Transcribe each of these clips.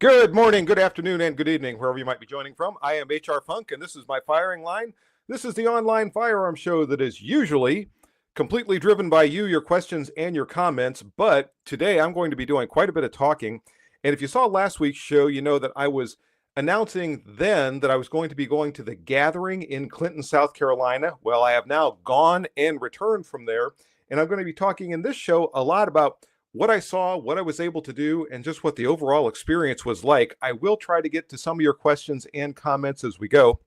Good morning, good afternoon, and good evening, wherever you might be joining from. I am HR Funk, and this is my firing line. This is the online firearm show that is usually completely driven by you, your questions, and your comments. But today I'm going to be doing quite a bit of talking. And if you saw last week's show, you know that I was announcing then that I was going to be going to the gathering in Clinton, South Carolina. Well, I have now gone and returned from there. And I'm going to be talking in this show a lot about what I saw, what I was able to do, and just what the overall experience was like. I will try to get to some of your questions and comments as we go.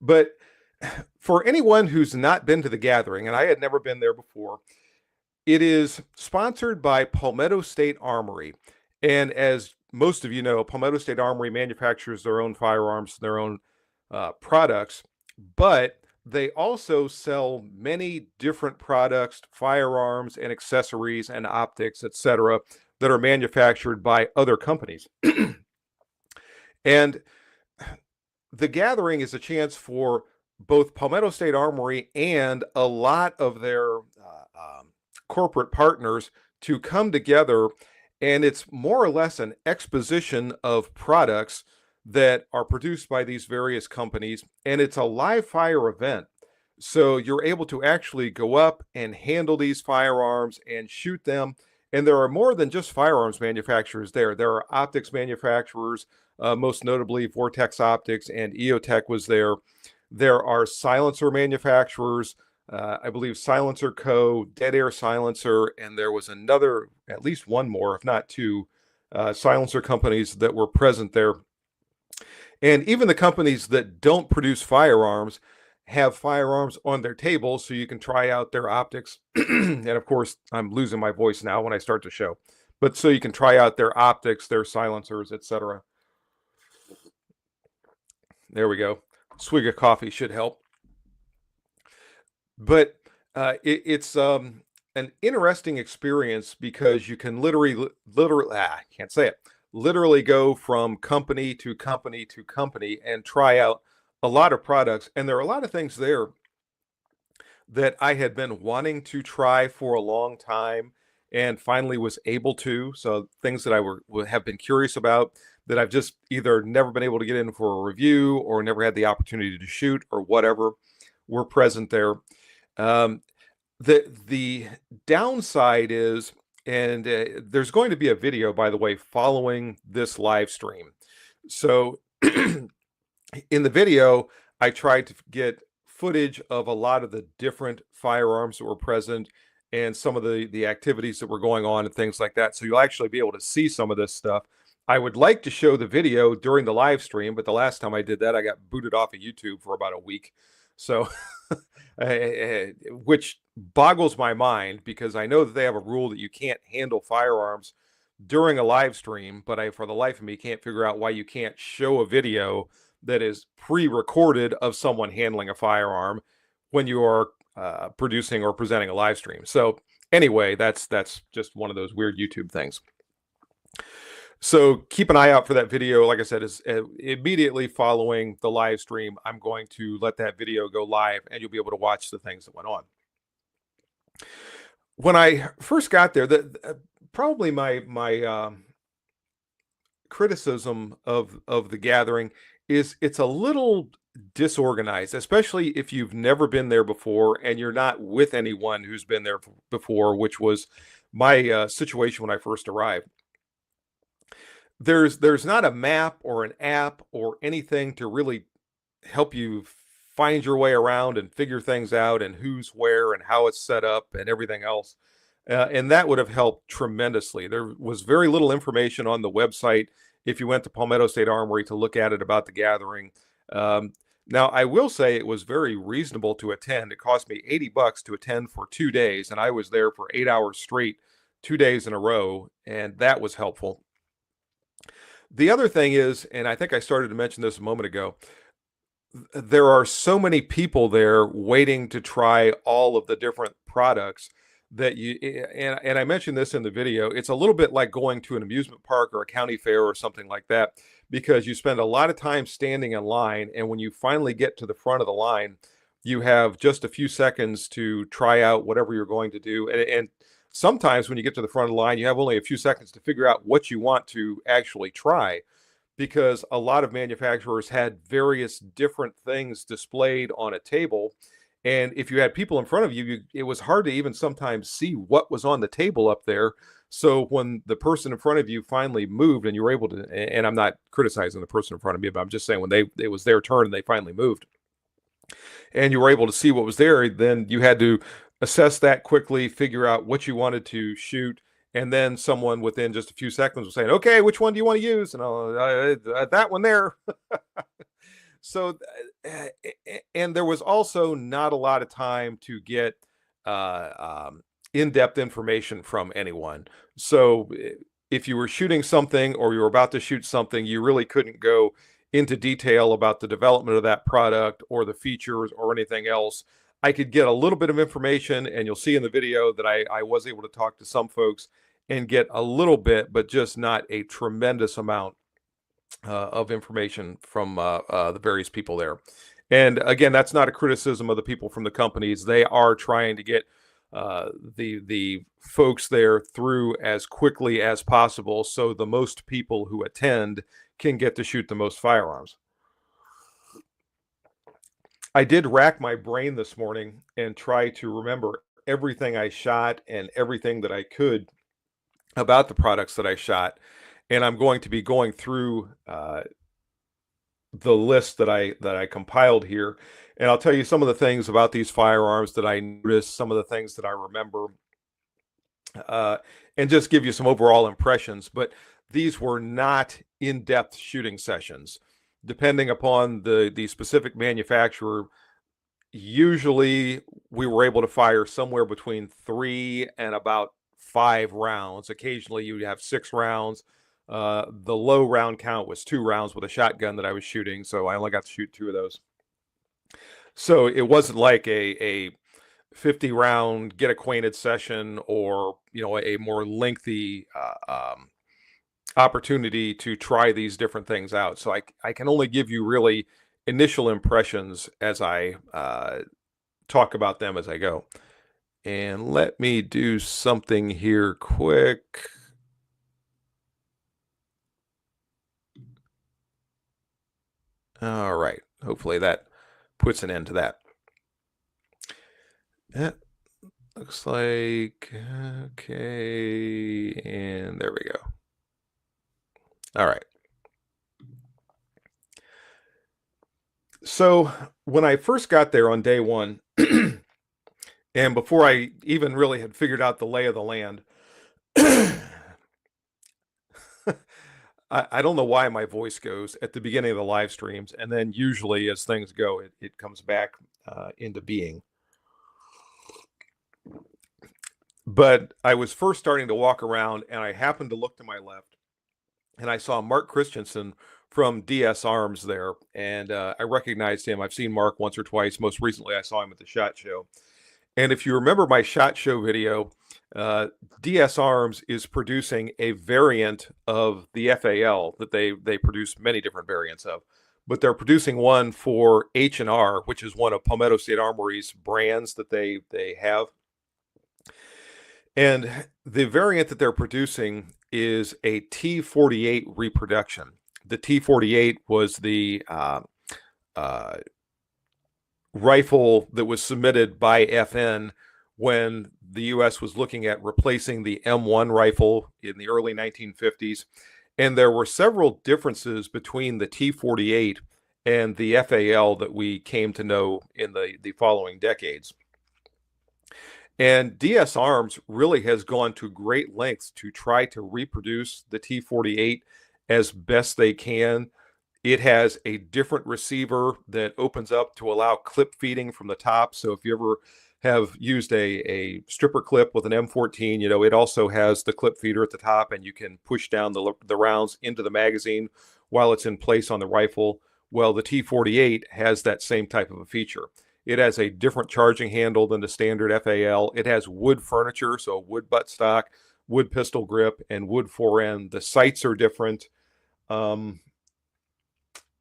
But for anyone who's not been to the gathering, and I had never been there before, it is sponsored by Palmetto State Armory. And as most of you know, Palmetto State Armory manufactures their own firearms, their own products, but they also sell many different products, firearms and accessories and optics, etc., that are manufactured by other companies. And the gathering is a chance for both Palmetto State Armory and a lot of their corporate partners to come together, and it's more or less an exposition of products that are produced by these various companies, and it's a live fire event. So you're able to actually go up and handle these firearms and shoot them. And there are more than just firearms manufacturers there. There are optics manufacturers, most notably Vortex Optics and EOTech was there. There are silencer manufacturers, I believe Silencer Co., Dead Air Silencer, and there was another, at least one more, if not two, silencer companies that were present there. And even the companies that don't produce firearms have firearms on their table so you can try out their optics. And of course, I'm losing my voice now when I start the show. But so you can try out their optics, their silencers, etc. There we go. Swig of coffee should help. But it's an interesting experience because you can literally, I can't say it, literally go from company to company to company and try out a lot of products. And there are a lot of things there that I had been wanting to try for a long time and finally was able to. So things that I have been curious about that I've just either never been able to get in for a review or never had the opportunity to shoot or whatever were present there. The downside is, and there's going to be a video, by the way, following this live stream. So in the video, I tried to get footage of a lot of the different firearms that were present and some of the activities that were going on and things like that. So you'll actually be able to see some of this stuff. I would like to show the video during the live stream, but the last time I did that, I got booted off of YouTube for about a week. So, which boggles my mind because I know that they have a rule that you can't handle firearms during a live stream, but I, for the life of me, can't figure out why you can't show a video that is pre-recorded of someone handling a firearm when you are producing or presenting a live stream. So anyway, that's just one of those weird YouTube things. So keep an eye out for that video. Like I said, is immediately following the live stream, I'm going to let that video go live and you'll be able to watch the things that went on. When I first got there, probably my criticism of the gathering is it's a little disorganized, especially if you've never been there before and you're not with anyone who's been there before, which was my situation when I first arrived. There's not a map or an app or anything to really help you find your way around and figure things out and who's where and how it's set up and everything else. And that would have helped tremendously. There was very little information on the website if you went to Palmetto State Armory to look at it about the gathering. Now, I will say it was very reasonable to attend. It cost me $80 to attend for 2 days, and I was there for 8 hours straight, 2 days in a row, and that was helpful. The other thing is, and I think I started to mention this a moment ago, there are so many people there waiting to try all of the different products that you, and I mentioned this in the video, it's a little bit like going to an amusement park or a county fair or something like that, because you spend a lot of time standing in line, and when you finally get to the front of the line, you have just a few seconds to try out whatever you're going to do. And sometimes when you get to the front of the line, you have only a few seconds to figure out what you want to actually try, because a lot of manufacturers had various different things displayed on a table. And if you had people in front of you, it was hard to even sometimes see what was on the table up there. So when the person in front of you finally moved and you were able to, and I'm not criticizing the person in front of me, but I'm just saying when it was their turn and they finally moved and you were able to see what was there, then you had to assess that quickly, figure out what you wanted to shoot. And then someone within just a few seconds was saying, okay, which one do you want to use? And that one there. So, and there was also not a lot of time to get in-depth information from anyone. So if you were shooting something or you were about to shoot something, you really couldn't go into detail about the development of that product or the features or anything else. I could get a little bit of information, and you'll see in the video that I was able to talk to some folks and get a little bit, but just not a tremendous amount of information from the various people there. And again, that's not a criticism of the people from the companies. They are trying to get the folks there through as quickly as possible so the most people who attend can get to shoot the most firearms. I did rack my brain this morning and try to remember everything I shot and everything that I could about the products that I shot. And I'm going to be going through the list that I compiled here. And I'll tell you some of the things about these firearms that I noticed, some of the things that I remember, and just give you some overall impressions. But these were not in-depth shooting sessions. Depending upon the specific manufacturer, usually we were able to fire somewhere between 3 and about 5 rounds. Occasionally you'd have 6 rounds. The low round count was 2 rounds with a shotgun that I was shooting, so I only got to shoot 2 of those. So it wasn't like a 50 round get acquainted session or a more lengthy opportunity to try these different things out. So I can only give you really initial impressions as I talk about them as I go. And let me do something here quick. All right. Hopefully that puts an end to that. Yeah, looks like, okay. And there we go. All right. So when I first got there on day one, and before I even really had figured out the lay of the land, I don't know why my voice goes at the beginning of the live streams, and then usually as things go, it comes back into being. But I was first starting to walk around, and I happened to look to my left, and I saw Mark Christensen from DS Arms there, and I recognized him. I've seen Mark once or twice. Most recently, I saw him at the SHOT Show. And if you remember my SHOT Show video, DS Arms is producing a variant of the FAL that they produce many different variants of, but they're producing one for H&R, which is one of Palmetto State Armory's brands that they have. And the variant that they're producing is a T48 reproduction. The T48 was the rifle that was submitted by FN when the U.S. was looking at replacing the M1 rifle in the early 1950s. And there were several differences between the T48 and the FAL that we came to know in the following decades. And DS Arms really has gone to great lengths to try to reproduce the T48 as best they can. It has a different receiver that opens up to allow clip feeding from the top. So if you ever have used a stripper clip with an M14, it also has the clip feeder at the top, and you can push down the rounds into the magazine while it's in place on the rifle. Well, the T48 has that same type of a feature. It has a different charging handle than the standard FAL. It has wood furniture, so wood buttstock, wood pistol grip, and wood forend. The sights are different.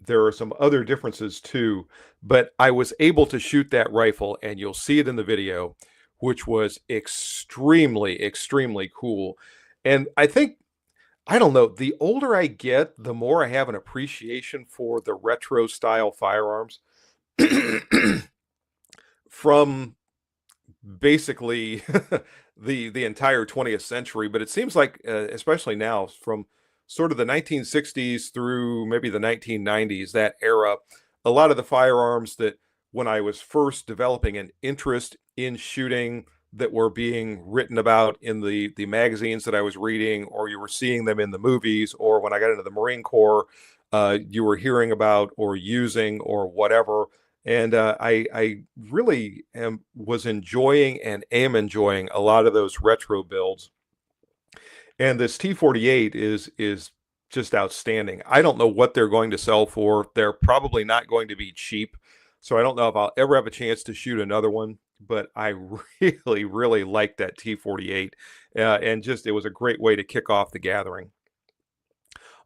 There are some other differences too, but I was able to shoot that rifle, and you'll see it in the video, which was extremely, extremely cool. And I don't know, the older I get, the more I have an appreciation for the retro style firearms from basically the entire 20th century. But it seems like, especially now, from sort of the 1960s through maybe the 1990s, that era, a lot of the firearms that when I was first developing an interest in shooting that were being written about in the magazines that I was reading, or you were seeing them in the movies, or when I got into the Marine Corps, you were hearing about or using or whatever. And I really was enjoying and am enjoying a lot of those retro builds. And this T48 is just outstanding. I don't know what they're going to sell for. They're probably not going to be cheap. So I don't know if I'll ever have a chance to shoot another one, but I really, really like that T48. And just, it was a great way to kick off the gathering.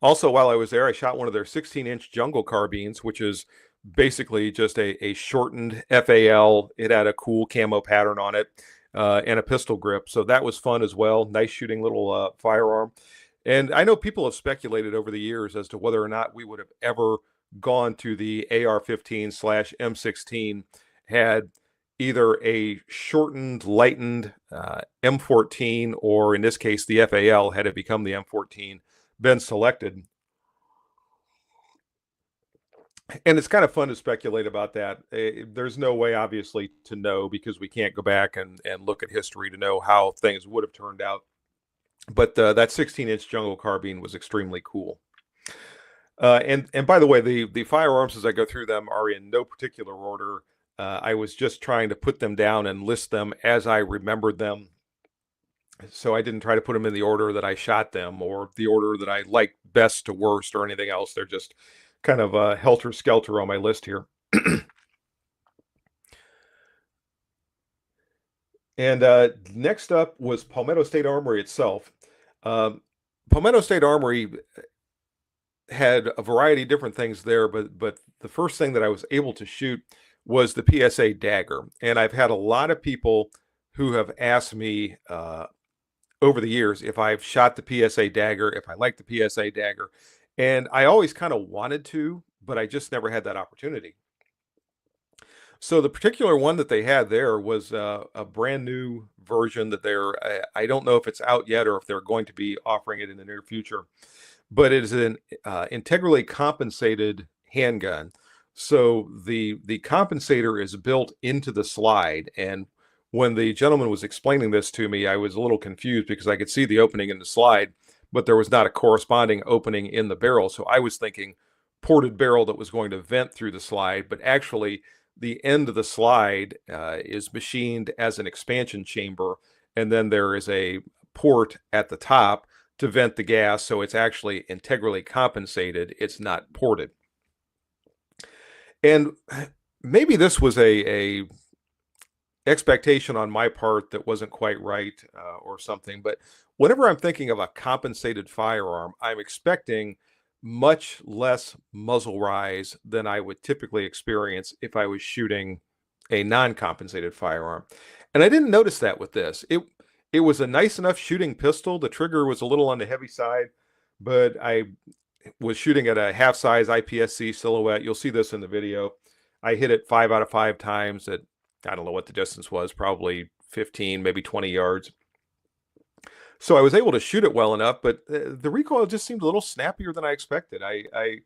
Also, while I was there, I shot one of their 16-inch jungle carbines, which is basically just a shortened FAL. It had a cool camo pattern on it, and a pistol grip. So that was fun as well. Nice shooting little firearm. And I know people have speculated over the years as to whether or not we would have ever gone to the AR-15/M16 had either a shortened, lightened M14, or in this case, the FAL, had it become the M14, been selected. And it's kind of fun to speculate about that. There's no way, obviously, to know, because we can't go back and look at history to know how things would have turned out. But that 16-inch jungle carbine was extremely cool. And by the way, the firearms, as I go through them, are in no particular order. I was just trying to put them down and list them as I remembered them. So I didn't try to put them in the order that I shot them, or the order that I liked best to worst, or anything else. They're just kind of helter-skelter on my list here. And next up was Palmetto State Armory itself. Palmetto State Armory had a variety of different things there, but the first thing that I was able to shoot was the PSA Dagger. And I've had a lot of people who have asked me over the years if I've shot the PSA Dagger, if I like the PSA Dagger. And I always kind of wanted to, but I just never had that opportunity. So the particular one that they had there was a brand new version that I don't know if it's out yet or if they're going to be offering it in the near future, but it is an integrally compensated handgun. So the compensator is built into the slide. And when the gentleman was explaining this to me, I was a little confused because I could see the opening in the slide, but there was not a corresponding opening in the barrel. So I was thinking ported barrel that was going to vent through the slide, but actually the end of the slide is machined as an expansion chamber, and then there is a port at the top to vent the gas, so it's actually integrally compensated. It's not ported. And maybe this was a expectation on my part that wasn't quite right, or something, but whenever I'm thinking of a compensated firearm, I'm expecting much less muzzle rise than I would typically experience if I was shooting a non-compensated firearm. And I didn't notice that with this. It was a nice enough shooting pistol. The trigger was a little on the heavy side, but I was shooting at a half-size IPSC silhouette. You'll see this in the video. I hit it 5 out of 5 times at, I don't know what the distance was, probably 15, maybe 20 yards. So I was able to shoot it well enough, but the recoil just seemed a little snappier than I expected. I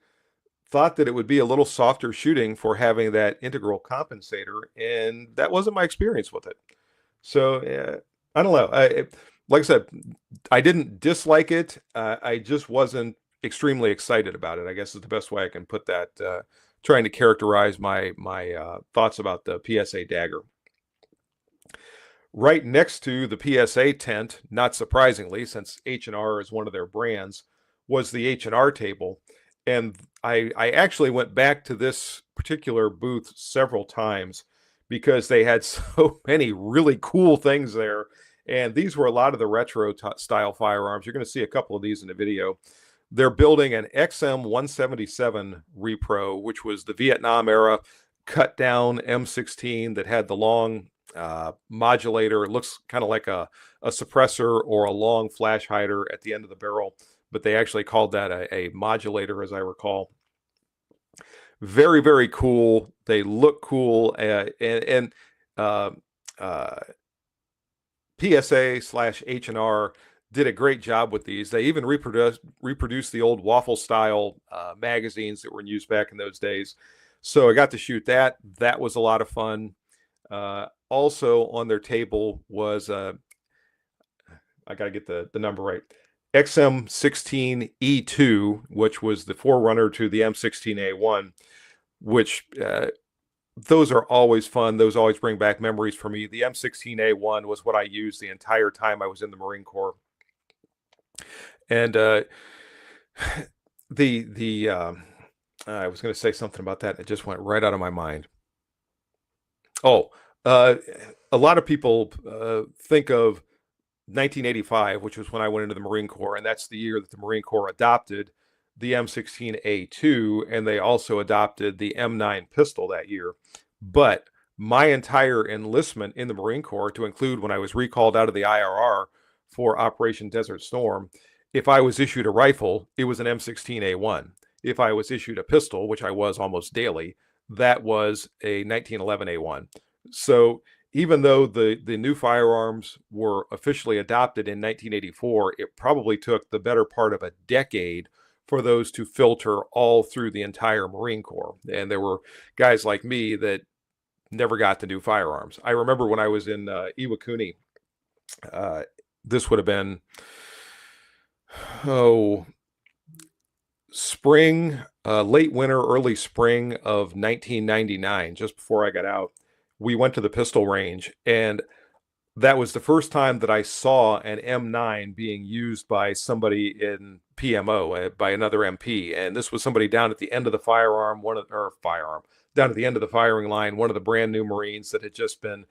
thought that it would be a little softer shooting for having that integral compensator, and that wasn't my experience with it. So I don't know. Like I said, I didn't dislike it. I just wasn't extremely excited about it, I guess is the best way I can put that, trying to characterize my thoughts about the PSA Dagger. Right next to the PSA tent, not surprisingly, since H&R is one of their brands, was the H&R table. And I actually went back to this particular booth several times because they had so many really cool things there. And these were a lot of the retro style firearms. You're going to see a couple of these in the video. They're building an XM177 Repro, which was the Vietnam era cut down M16 that had the long modulator. It looks kind of like a suppressor or a long flash hider at the end of the barrel, but they actually called that a modulator, as I recall. Very, very cool. They look cool, and uh, uh, PSA/H&R did a great job with these. They even reproduced the old waffle style magazines that were in use back in those days. So I got to shoot that. That was a lot of fun. Also on their table was I got to get the number right. XM16E2, which was the forerunner to the M16A1, which those are always fun. Those always bring back memories for me. The M16A1 was what I used the entire time I was in the Marine Corps. And I was going to say something about that. It just went right out of my mind. Oh, a lot of people think of 1985, which was when I went into the Marine Corps, and that's the year that the Marine Corps adopted the M16A2, and they also adopted the M9 pistol that year. But my entire enlistment in the Marine Corps, to include when I was recalled out of the IRR for Operation Desert Storm, if I was issued a rifle, it was an M16A1. If I was issued a pistol, which I was almost daily, that was a 1911A1. So even though the new firearms were officially adopted in 1984, it probably took the better part of a decade for those to filter all through the entire Marine Corps. And there were guys like me that never got the new firearms. I remember when I was in Iwakuni, this would have been, spring, late winter, early spring of 1999, just before I got out. We went to the pistol range, and that was the first time that I saw an M9 being used by somebody in PMO, by another MP. And this was somebody down at the end of the down at the end of the firing line, one of the brand new Marines that had just been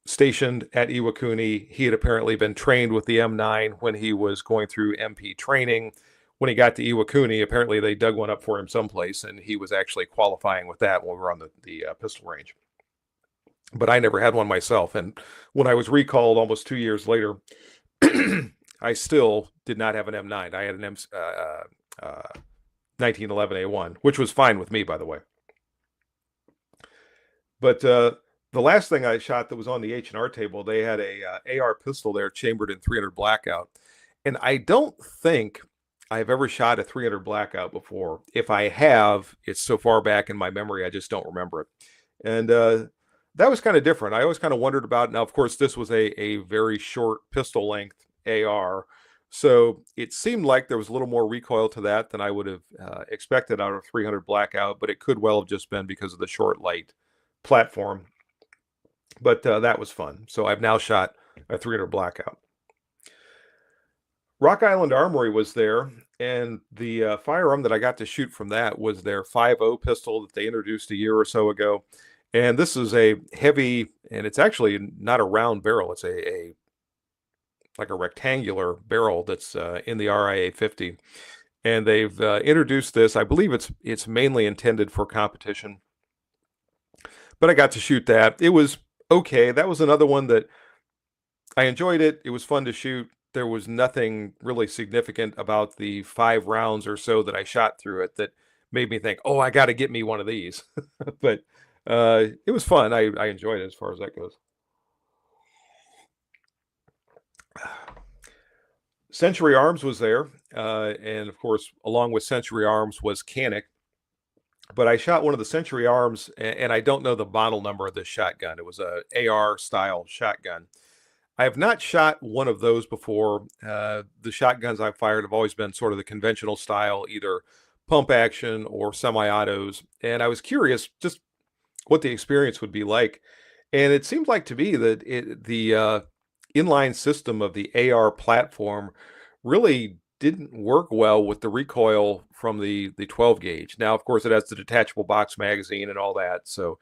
stationed at Iwakuni. He had apparently been trained with the M9 when he was going through MP training. When he got to Iwakuni, apparently they dug one up for him someplace, and he was actually qualifying with that when we were on the pistol range. But I never had one myself. And when I was recalled almost 2 years later, I still did not have an M9. I had an 1911A1, which was fine with me, by the way. But the last thing I shot that was on the H&R table, they had a AR pistol there chambered in 300 blackout. And I don't think I've ever shot a 300 blackout before. If I have, it's so far back in my memory, I just don't remember it. And that was kind of different. I always kind of wondered about it. Now, of course, this was a very short pistol length AR. So it seemed like there was a little more recoil to that than I would have expected out of 300 blackout, but it could well have just been because of the short, light platform. But that was fun. So I've now shot a 300 blackout. Rock Island Armory was there, and the firearm that I got to shoot from that was their 5.0 pistol that they introduced a year or so ago. And this is a heavy, and it's actually not a round barrel. It's like a rectangular barrel that's in the RIA 50. And they've introduced this. I believe it's mainly intended for competition. But I got to shoot that. It was okay. That was another one that I enjoyed it. It was fun to shoot. There was nothing really significant about the 5 rounds or so that I shot through it that made me think, oh, I got to get me one of these. But it was fun. I enjoyed it as far as that goes. Century Arms was there. And of course, along with Century Arms was Canic. But I shot one of the Century Arms, and I don't know the model number of this shotgun. It was a AR style shotgun. I have not shot one of those before. The shotguns I've fired have always been sort of the conventional style, either pump action or semi-autos. And I was curious just what the experience would be like. And it seemed like to me that the inline system of the AR platform really didn't work well with the recoil from the 12 gauge. Now, of course, it has the detachable box magazine and all that. So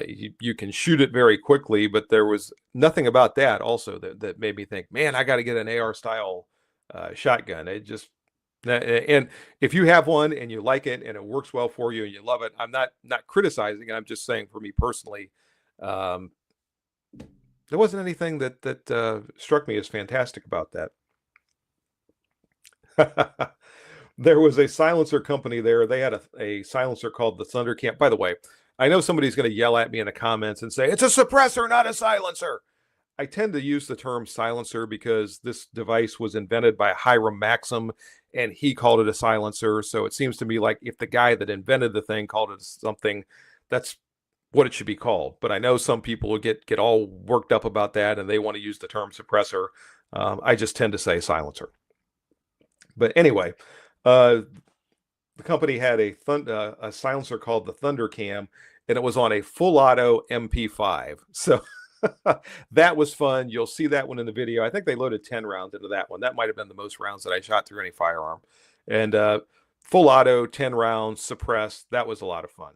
you can shoot it very quickly, but there was nothing about that also that made me think, man, I got to get an AR style shotgun. It just, and if you have one and you like it and it works well for you and you love it, I'm not criticizing it. I'm just saying for me personally, Um, there wasn't anything that struck me as fantastic about that. There was a silencer company there. They had a silencer called the Thunder Camp. By the way, I know somebody's going to yell at me in the comments and say, it's a suppressor, not a silencer. I tend to use the term silencer because this device was invented by Hiram Maxim and he called it a silencer. So it seems to me like if the guy that invented the thing called it something, that's what it should be called. But I know some people will get all worked up about that and they want to use the term suppressor. I just tend to say silencer. But anyway, the company had a silencer called the Thunder Cam, and it was on a full auto MP5. So that was fun. You'll see that one in the video. I think they loaded 10 rounds into that one. That might have been the most rounds that I shot through any firearm. And full auto, 10 rounds, suppressed. That was a lot of fun.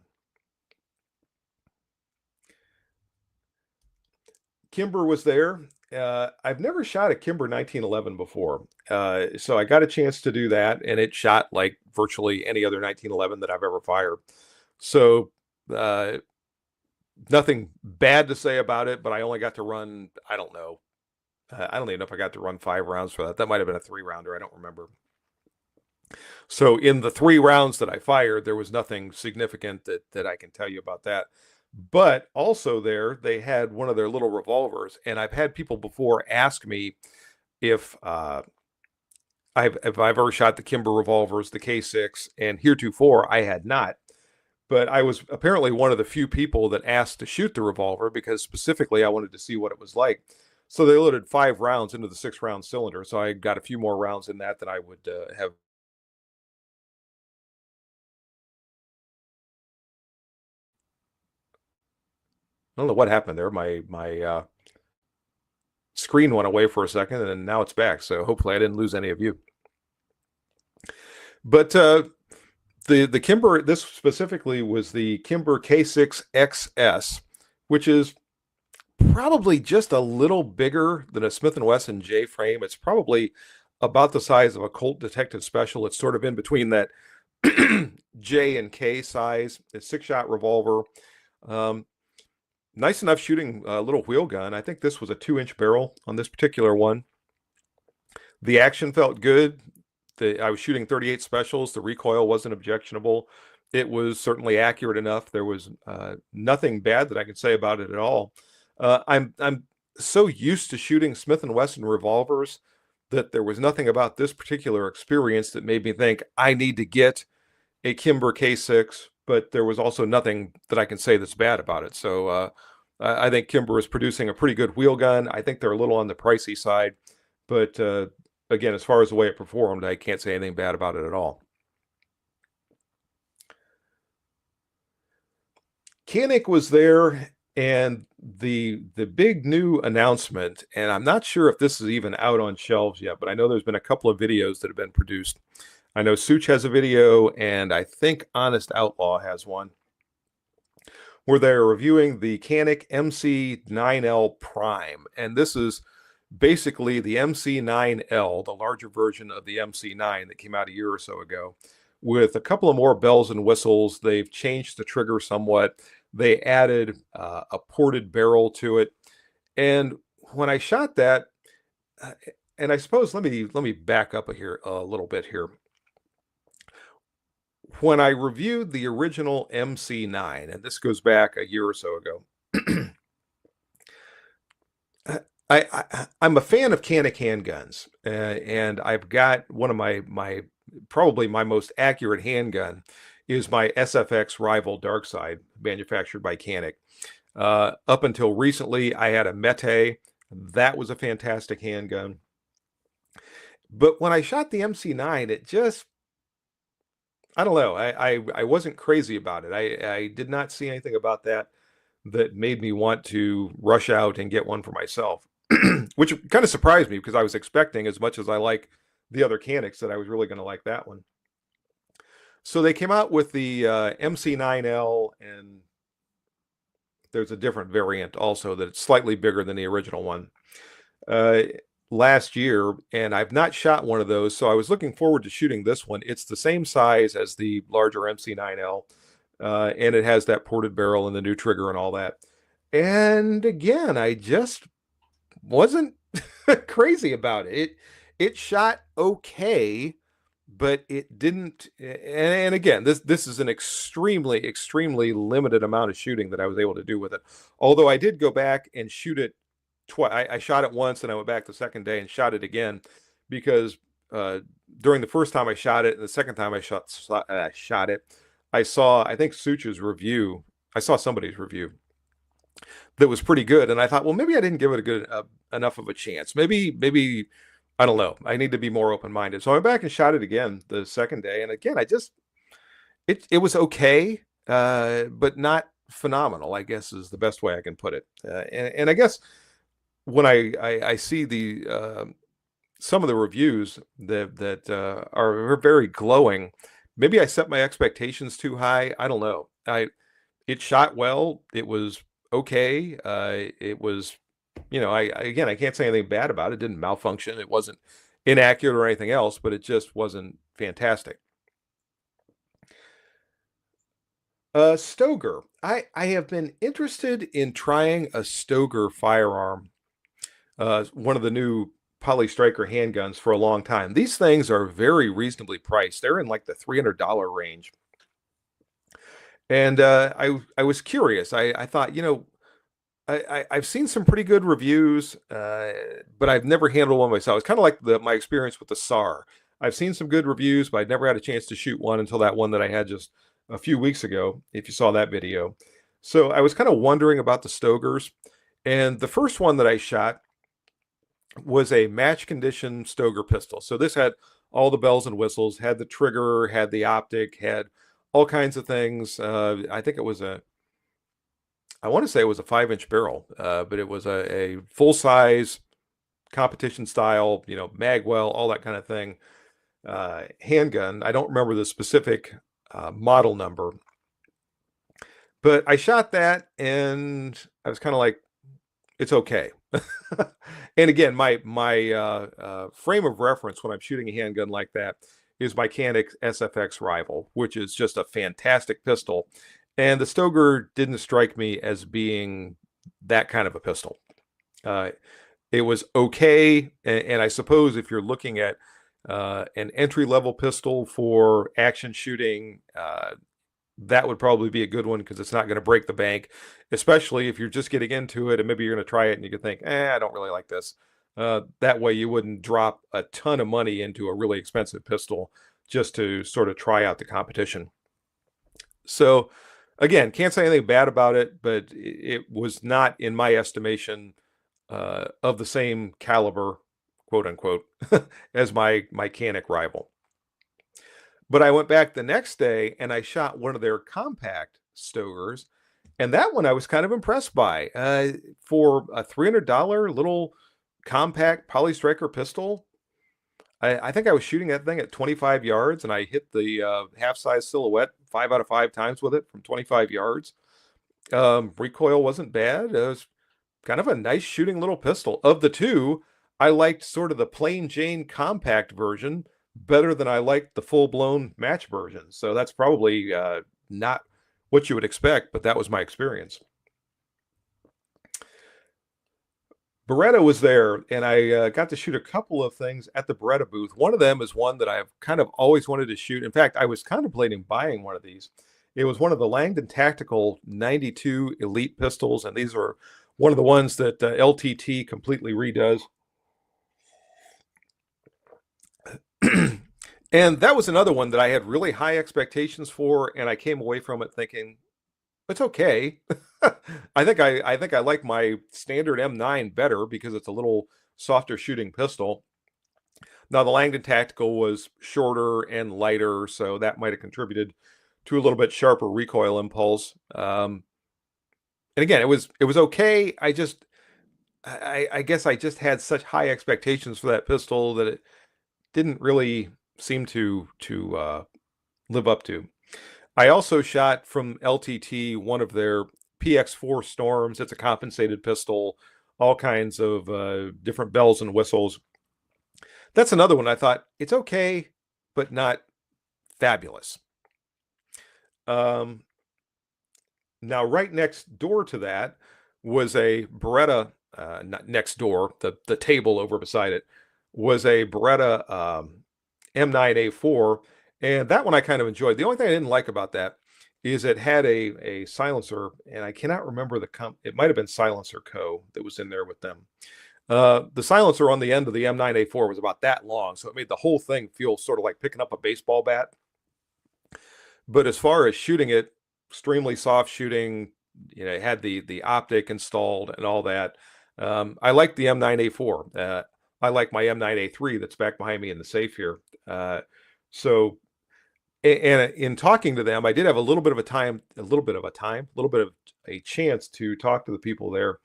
Kimber was there. I've never shot a Kimber 1911 before. So I got a chance to do that, and it shot like virtually any other 1911 that I've ever fired. So nothing bad to say about it, but I only got to run, I don't know. I don't even know if I got to run 5 rounds for that. That might have been a 3-rounder. I don't remember. So in the 3 rounds that I fired, there was nothing significant that I can tell you about that. But also there, they had one of their little revolvers, and I've had people before ask me if I've ever shot the Kimber revolvers, the K6, and heretofore I had not. But I was apparently one of the few people that asked to shoot the revolver because specifically I wanted to see what it was like. So they loaded 5 rounds into the 6-round cylinder. So I got a few more rounds in that than I would have. I don't know what happened there. My screen went away for a second, and now it's back. So hopefully I didn't lose any of you. But the Kimber, this specifically was the Kimber K6 XS, which is probably just a little bigger than a Smith & Wesson J frame. It's probably about the size of a Colt Detective Special. It's sort of in between that J and K size. It's 6-shot revolver. Nice enough shooting little wheel gun. I think this was a 2-inch barrel on this particular one. The action felt good. I was shooting 38 specials. The recoil wasn't objectionable. It was certainly accurate enough. There was nothing bad that I could say about it at all. I'm so used to shooting Smith & Wesson revolvers that there was nothing about this particular experience that made me think I need to get a Kimber K6, but there was also nothing that I can say that's bad about it. So I think Kimber is producing a pretty good wheel gun. I think they're a little on the pricey side, but again, as far as the way it performed, I can't say anything bad about it at all. Canic was there, and the big new announcement, and I'm not sure if this is even out on shelves yet, but I know there's been a couple of videos that have been produced. I know Such has a video, and I think Honest Outlaw has one, where they're reviewing the Canic MC9L Prime, and this is basically the MC9L, the larger version of the MC9 that came out a year or so ago, with a couple of more bells and whistles. They've changed the trigger somewhat. They added a ported barrel to it. And when I shot that, and I suppose let me back up here a little bit here. When I reviewed the original MC9, and this goes back a year or so ago, I'm a fan of Canic handguns, and I've got one of my probably my most accurate handgun is my SFX rival Darkside, manufactured by Canic. Up until recently, I had a Mete. That was a fantastic handgun. But when I shot the MC9, it just, I don't know. I wasn't crazy about it. I did not see anything about that made me want to rush out and get one for myself, which kind of surprised me because I was expecting, as much as I like the other Canics, that I was really going to like that one. So they came out with the MC9L, and there's a different variant also that it's slightly bigger than the original one last year, and I've not shot one of those, so I was looking forward to shooting this one. It's the same size as the larger MC9L, and it has that ported barrel and the new trigger and all that. And again, I just wasn't crazy about it. It shot okay, but it didn't. And again, this is an extremely limited amount of shooting that I was able to do with it. Although I did go back and shoot it twice. I shot it once, and I went back the second day and shot it again because during the first time I shot it and the second time I shot it, I saw, I think, Sucha's review. I saw somebody's review that was pretty good, and I thought, well, maybe I didn't give it a good enough of a chance. Maybe I don't know. I need to be more open minded. So I went back and shot it again the second day, and again, it was okay, but not phenomenal, I guess is the best way I can put it. And I guess when I see the some of the reviews that are very glowing, maybe I set my expectations too high. I don't know. It shot well. It was okay. It was, again, I can't say anything bad about it. It didn't malfunction. It wasn't inaccurate or anything else, but it just wasn't fantastic. Stoger. I have been interested in trying a Stoger firearm, one of the new Polystriker handguns, for a long time. These things are very reasonably priced. They're in like the $300 range. And I was curious. I thought, I've seen some pretty good reviews, but I've never handled one myself. It's kind of like my experience with the SAR. I've seen some good reviews, but I'd never had a chance to shoot one until that one that I had just a few weeks ago, if you saw that video. So I was kind of wondering about the Stogers. And the first one that I shot was a match condition Stoger pistol. So this had all the bells and whistles, had the trigger, had the optic, had all kinds of things. I think it was I want to say it was a 5-inch barrel, but it was a full size competition style, magwell, all that kind of thing. Handgun. I don't remember the specific model number, but I shot that and I was kind of like, it's okay. And again, my frame of reference when I'm shooting a handgun like that is my Canic SFX Rival, which is just a fantastic pistol. And the Stoger didn't strike me as being that kind of a pistol. It was okay, and I suppose if you're looking at an entry-level pistol for action shooting, that would probably be a good one because it's not going to break the bank, especially if you're just getting into it and maybe you're going to try it and you could think, I don't really like this. That way you wouldn't drop a ton of money into a really expensive pistol just to sort of try out the competition. So again, can't say anything bad about it, but it was not, in my estimation, of the same caliber, quote unquote, as my Canic rival. But I went back the next day and I shot one of their compact Stogers, and that one I was kind of impressed by. For a $300 little compact Polystriker pistol, I think I was shooting that thing at 25 yards, and I hit the half-size silhouette 5 out of 5 times with it from 25 yards. Recoil wasn't bad. It was kind of a nice shooting little pistol. Of the two, I liked sort of the plain Jane compact version better than I liked the full-blown match version. So that's probably not what you would expect, but that was my experience. Beretta was there, and I got to shoot a couple of things at the Beretta booth. One of them is one that I've kind of always wanted to shoot. In fact, I was contemplating buying one of these. It was one of the Langdon Tactical 92 Elite pistols, and these are one of the ones that LTT completely redoes. And that was another one that I had really high expectations for, and I came away from it thinking, it's okay. I think I like my standard M9 better because it's a little softer shooting pistol. Now the Langdon Tactical was shorter and lighter, so that might have contributed to a little bit sharper recoil impulse. And again, it was okay. I guess I just had such high expectations for that pistol that it didn't really seem to live up to. I also shot from LTT one of their PX4 Storms. It's a compensated pistol, all kinds of different bells and whistles. That's another one I thought, it's okay, but not fabulous. Now, right next door to that was a Beretta, next door, the table over beside it, was a Beretta M9A4, and that one I kind of enjoyed. The only thing I didn't like about that is it had a silencer, and I cannot remember it might have been Silencer Co. that was in there with them. The silencer on the end of the M9A4 was about that long, so it made the whole thing feel sort of like picking up a baseball bat. But as far as shooting it, extremely soft shooting, it had the optic installed and all that. I like the M9A4. I like my M9A3 that's back behind me in the safe here. So, and in talking to them, I did have a little bit of a chance to talk to the people there.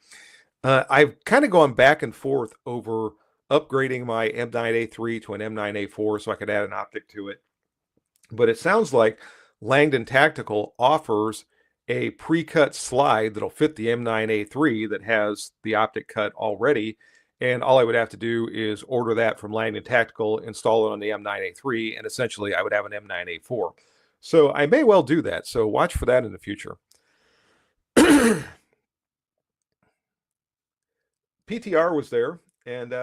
I've kind of gone back and forth over upgrading my M9A3 to an M9A4 so I could add an optic to it. But it sounds like Langdon Tactical offers a pre-cut slide that'll fit the M9A3 that has the optic cut already. And all I would have to do is order that from Langdon Tactical, install it on the M9A3, and essentially I would have an M9A4. So I may well do that. So watch for that in the future. PTR was there, and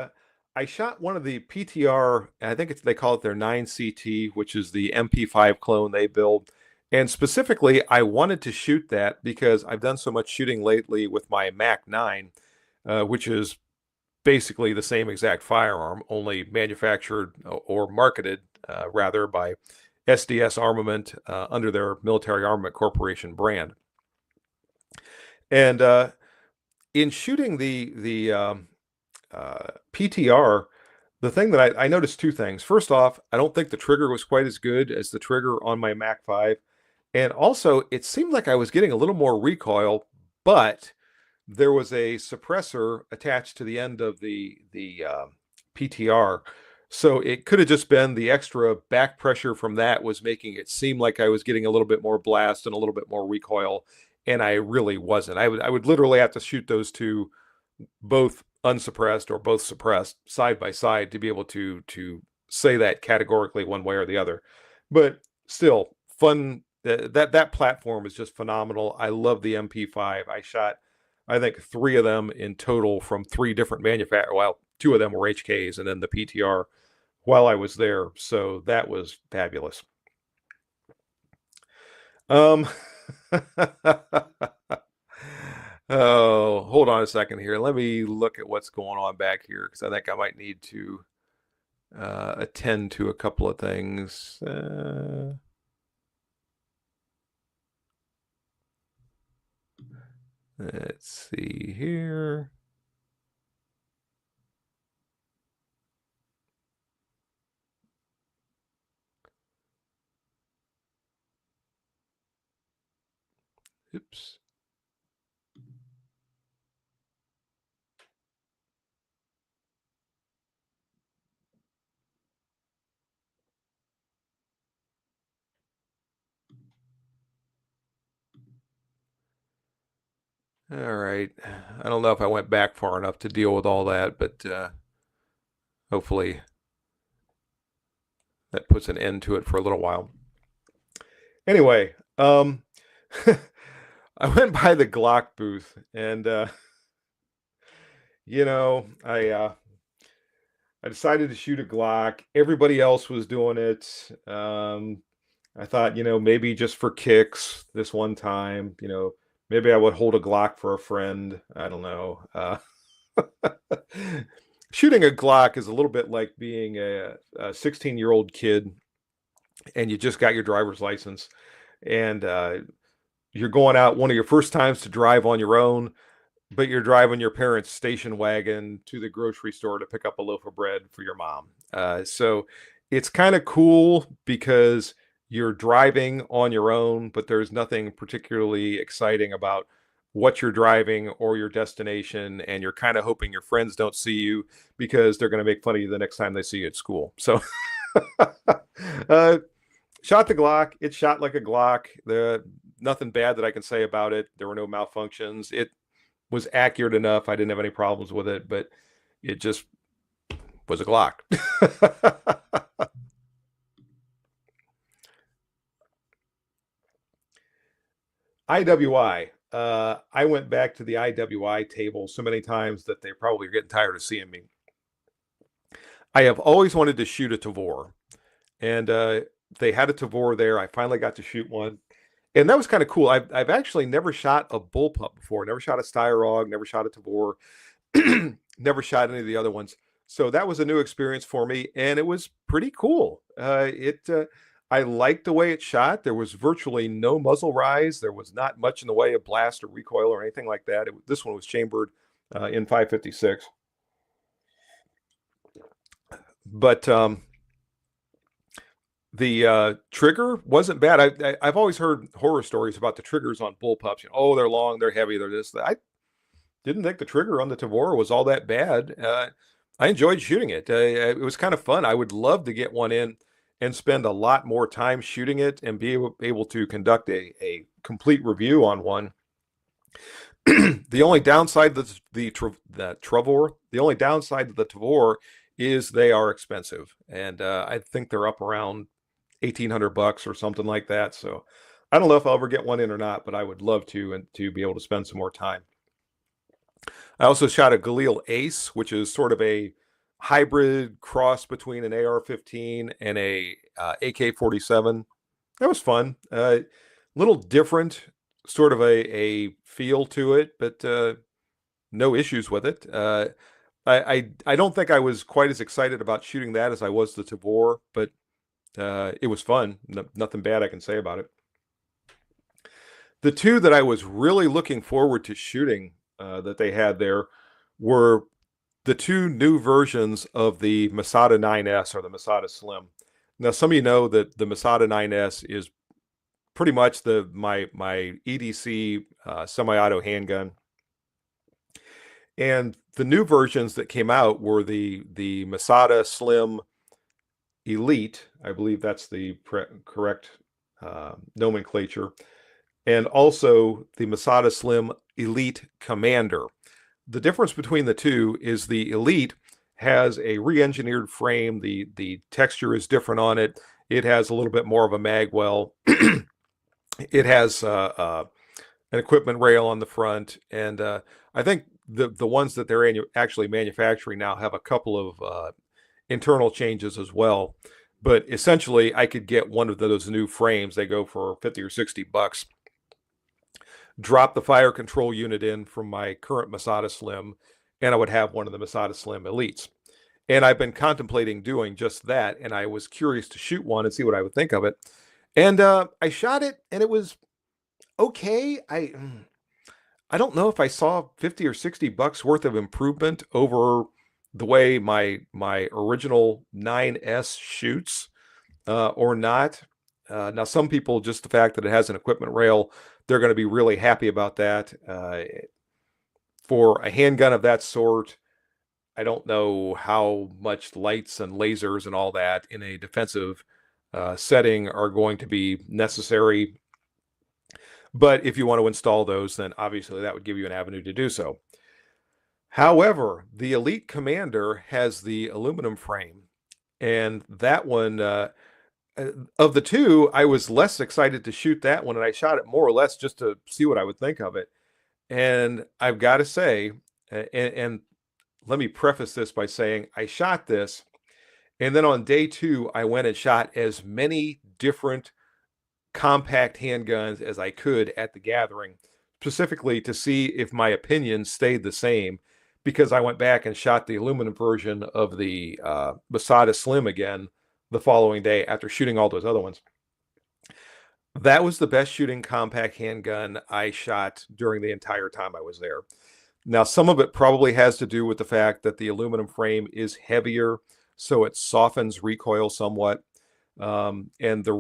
I shot one of the PTR, I think they call it their 9CT, which is the MP5 clone they build. And specifically, I wanted to shoot that because I've done so much shooting lately with my Mac 9, which is basically the same exact firearm, only manufactured or marketed, rather, by SDS Armament under their Military Armament Corporation brand. And in shooting the PTR, the thing that I noticed two things. First off, I don't think the trigger was quite as good as the trigger on my Mac 5. And also, it seemed like I was getting a little more recoil, but there was a suppressor attached to the end of the PTR. So it could have just been the extra back pressure from that was making it seem like I was getting a little bit more blast and a little bit more recoil, and I really wasn't. I would literally have to shoot those two both unsuppressed or both suppressed side by side to be able to say that categorically one way or the other. But still, fun. That platform is just phenomenal. I love the MP5. I shot, I think, 3 of them in total from 3 different manufacturers. Well, 2 of them were HKs, and then the PTR while I was there. So that was fabulous. Oh, hold on a second here. Let me look at what's going on back here because I think I might need to attend to a couple of things. Let's see here. Oops. All right. I don't know if I went back far enough to deal with all that, but hopefully that puts an end to it for a little while. Anyway, I went by the Glock booth, and I decided to shoot a Glock. Everybody else was doing it. I thought, maybe just for kicks this one time, maybe I would hold a Glock for a friend. I don't know. Shooting a Glock is a little bit like being a 16-year-old kid and you just got your driver's license and you're going out one of your first times to drive on your own, but you're driving your parents' station wagon to the grocery store to pick up a loaf of bread for your mom. So it's kind of cool because you're driving on your own, but there's nothing particularly exciting about what you're driving or your destination, and you're kind of hoping your friends don't see you because they're going to make fun of you the next time they see you at school. So shot the Glock. It shot like a Glock. Nothing bad that I can say about it. There were no malfunctions. It was accurate enough. I didn't have any problems with it, but it just was a Glock. IWI. I went back to the IWI table so many times that they probably are getting tired of seeing me. I have always wanted to shoot a Tavor, and they had a Tavor there. I finally got to shoot one, and that was kind of cool. I've actually never shot a bullpup before. Never shot a Steyr, never shot a Tavor, never shot any of the other ones. So that was a new experience for me, and it was pretty cool. I liked the way it shot. There was virtually no muzzle rise. There was not much in the way of blast or recoil or anything like that. This one was chambered in 556. But the trigger wasn't bad. I've always heard horror stories about the triggers on bullpups. Oh, they're long, they're heavy, they're this. I didn't think the trigger on the Tavor was all that bad. I enjoyed shooting it. It was kind of fun. I would love to get one in and spend a lot more time shooting it and be able to conduct a complete review on one. The only downside of the Tavor is they are expensive, and I think they're up around $1,800 or something like that. So I don't know if I'll ever get one in or not, but I would love to, and to be able to spend some more time. I also shot a Galil Ace, which is sort of a hybrid cross between an AR-15 and a AK-47. That was fun. A little different, sort of a feel to it, but no issues with it. I don't think I was quite as excited about shooting that as I was the Tavor, but it was fun. Nothing bad I can say about it. The two that I was really looking forward to shooting that they had there were the two new versions of the Msada 9S or the Msada Slim. Now, some of you know that the Msada 9S is pretty much my EDC semi-auto handgun. And the new versions that came out were the Msada Slim Elite. I believe that's the correct nomenclature. And also the Msada Slim Elite Commander. The difference between the two is the Elite has a re-engineered frame. The texture is different on it. It has a little bit more of a mag well. It has an equipment rail on the front, and I think the ones that they're actually manufacturing now have a couple of internal changes as well. But essentially, I could get one of those new frames. They go for $50 or $60. Drop the fire control unit in from my current Msada Slim, and I would have one of the Msada Slim Elites. And I've been contemplating doing just that, and I was curious to shoot one and see what I would think of it. And I shot it, and it was okay. I don't know if I saw $50 or $60 worth of improvement over the way my original 9S shoots or not. Now, some people, just the fact that it has an equipment rail, they're going to be really happy about that. For a handgun of that sort, I don't know how much lights and lasers and all that in a defensive setting are going to be necessary. But if you want to install those, then obviously that would give you an avenue to do so. However, the Elite Commander has the aluminum frame, and that one, of the two, I was less excited to shoot that one, and I shot it more or less just to see what I would think of it. And I've got to say, and let me preface this by saying I shot this, and then on day two, I went and shot as many different compact handguns as I could at the gathering, specifically to see if my opinion stayed the same, because I went back and shot the aluminum version of the Msada Slim again the following day after shooting all those other ones. That was the best shooting compact handgun I shot during the entire time I was there. Now, some of it probably has to do with the fact that the aluminum frame is heavier, so it softens recoil somewhat. And the